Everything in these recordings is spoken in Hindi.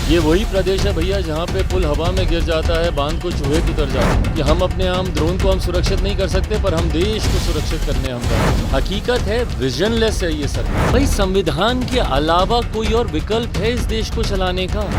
ये वही प्रदेश है भैया जहाँ पे पुल हवा में गिर जाता है, बांध को चूहे उतर जाते हैं। कि हम अपने आम ड्रोन को हम सुरक्षित नहीं कर सकते, पर हम देश को सुरक्षित करने हम जाएंगे। हकीकत है विजनलेस है ये सरकार। भाई संविधान के अलावा कोई और विकल्प है इस देश को चलाने का?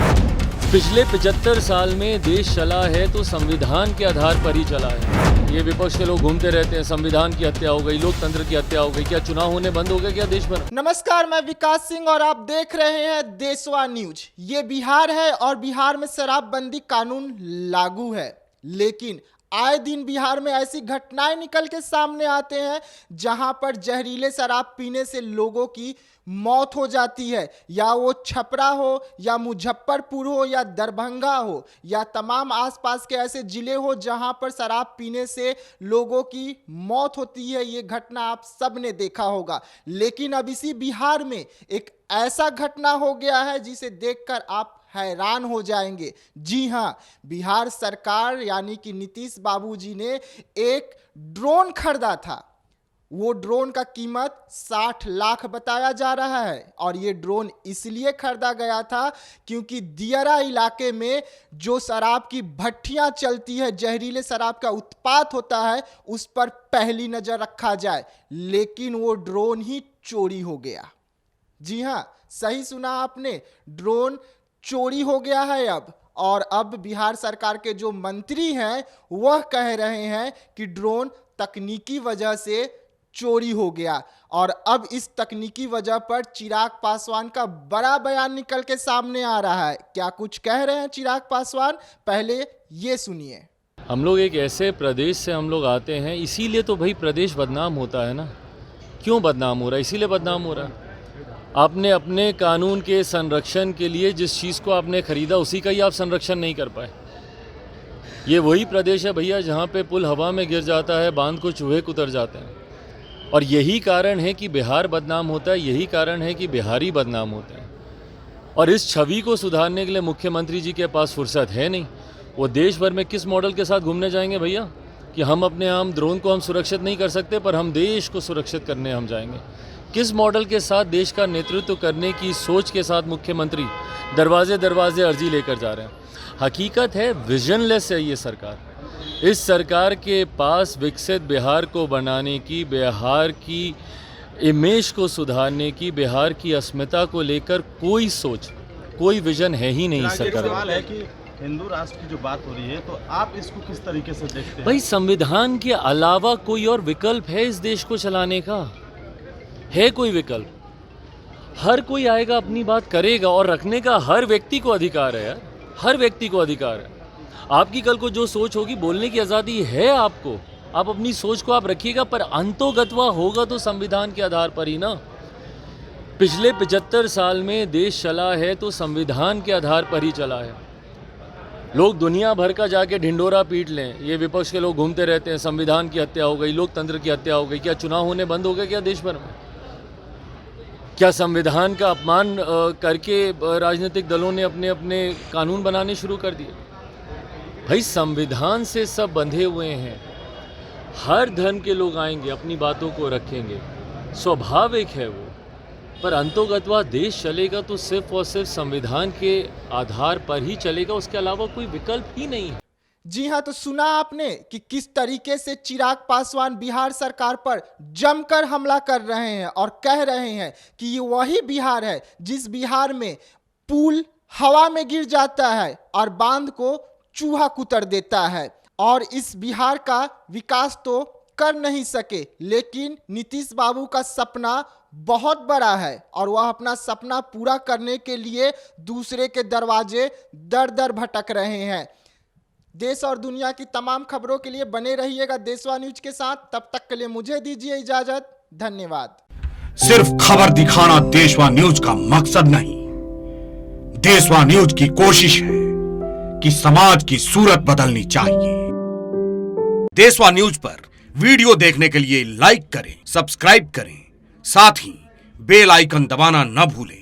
पिछले 75 साल में देश चला है तो संविधान के आधार पर ही चला है। ये विपक्ष के लोग घूमते रहते हैं, संविधान की हत्या हो गई, लोकतंत्र की हत्या हो गई, क्या चुनाव होने बंद हो गए क्या देश भर? नमस्कार, मैं विकास सिंह और आप देख रहे हैं देशवा न्यूज। ये बिहार है और बिहार में शराबबंदी कानून लागू है, लेकिन आए दिन बिहार में ऐसी घटनाएं निकल के सामने आते हैं जहां पर जहरीले शराब पीने से लोगों की मौत हो जाती है। या वो छपरा हो या मुजफ्फरपुर हो या दरभंगा हो या तमाम आसपास के ऐसे जिले हो जहां पर शराब पीने से लोगों की मौत होती है। ये घटना आप सब ने देखा होगा, लेकिन अब इसी बिहार में एक ऐसा घटना हो गया है जिसे देखकर आप हैरान हो जाएंगे। जी हां, बिहार सरकार यानी कि नीतीश बाबू जी ने एक ड्रोन खरीदा था। वो ड्रोन का कीमत 60 लाख बताया जा रहा है और ये ड्रोन इसलिए खरीदा गया था क्योंकि दियरा इलाके में जो शराब की भट्टियां चलती है, जहरीले शराब का उत्पात होता है, उस पर पहली नजर रखा जाए। लेकिन वो ड्रोन ही चोरी हो गया। जी हां, सही सुना आपने, ड्रोन चोरी हो गया है और अब बिहार सरकार के जो मंत्री हैं वह कह रहे हैं कि ड्रोन तकनीकी वजह से चोरी हो गया। और अब इस तकनीकी वजह पर चिराग पासवान का बड़ा बयान निकल के सामने आ रहा है। क्या कुछ कह रहे हैं चिराग पासवान, पहले ये सुनिए। हम लोग एक ऐसे प्रदेश से हम लोग आते हैं, इसीलिए तो भाई प्रदेश बदनाम होता है ना। क्यों बदनाम हो रहा है? इसीलिए बदनाम हो रहा है। आपने अपने कानून के संरक्षण के लिए जिस चीज़ को आपने खरीदा उसी का ही आप संरक्षण नहीं कर पाए। ये वही प्रदेश है भैया जहाँ पे पुल हवा में गिर जाता है, बांध को चूहे उतर जाते हैं। और यही कारण है कि बिहार बदनाम होता है, यही कारण है कि बिहारी बदनाम होते हैं। और इस छवि को सुधारने के लिए मुख्यमंत्री जी के पास फुर्सत है नहीं। वो देश भर में किस मॉडल के साथ घूमने जाएंगे भैया कि हम अपने आम ड्रोन को हम सुरक्षित नहीं कर सकते, पर हम देश को सुरक्षित करने हम जाएंगे? किस मॉडल के साथ देश का नेतृत्व करने की सोच के साथ मुख्यमंत्री दरवाजे दरवाजे अर्जी लेकर जा रहे हैं? हकीकत है विजनलेस है ये सरकार। इस सरकार के पास विकसित बिहार को बनाने की, बिहार की इमेज को सुधारने की, बिहार की अस्मिता को लेकर कोई सोच, कोई विजन है ही नहीं सरकार। सवाल है कि हिंदू राष्ट्र की जो बात हो रही है, तो आप इसको किस तरीके से देखते हैं? भाई संविधान के अलावा कोई और विकल्प है इस देश को चलाने का? है कोई विकल्प? हर कोई आएगा, अपनी बात करेगा और रखने का हर व्यक्ति को अधिकार है यार, हर व्यक्ति को अधिकार है। आपकी कल को जो सोच होगी, बोलने की आज़ादी है आपको, आप अपनी सोच को आप रखिएगा, पर अंतोगत्वा होगा तो संविधान के आधार पर ही ना। पिछले 75 साल में देश चला है तो संविधान के आधार पर ही चला है। लोग दुनिया भर का जाके ढिंडोरा पीट लें, ये विपक्ष के लोग घूमते रहते हैं, संविधान की हत्या हो गई, लोकतंत्र की हत्या हो गई, क्या चुनाव होने बंद हो गए क्या देश भर में? क्या संविधान का अपमान करके राजनीतिक दलों ने अपने अपने कानून बनाने शुरू कर दिए? भाई संविधान से सब बंधे हुए हैं। हर धर्म के लोग आएंगे, अपनी बातों को रखेंगे, स्वाभाविक है वो, पर अंतोगत्वा देश चलेगा तो सिर्फ और सिर्फ संविधान के आधार पर ही चलेगा, उसके अलावा कोई विकल्प ही नहीं है। जी हां, तो सुना आपने कि किस तरीके से चिराग पासवान बिहार सरकार पर जमकर हमला कर रहे हैं और कह रहे हैं कि ये वही बिहार है जिस बिहार में पुल हवा में गिर जाता है और बांध को चूहा कुतर देता है। और इस बिहार का विकास तो कर नहीं सके, लेकिन नीतीश बाबू का सपना बहुत बड़ा है और वह अपना सपना पूरा करने के लिए दूसरे के दरवाजे दर दर भटक रहे हैं। देश और दुनिया की तमाम खबरों के लिए बने रहिएगा देशवा न्यूज के साथ। तब तक के लिए मुझे दीजिए इजाजत। धन्यवाद। सिर्फ खबर दिखाना देशवा न्यूज का मकसद नहीं, देशवा न्यूज की कोशिश है कि समाज की सूरत बदलनी चाहिए। देशवा न्यूज पर वीडियो देखने के लिए लाइक करें, सब्सक्राइब करें, साथ ही बेल आइकन दबाना न भूलें।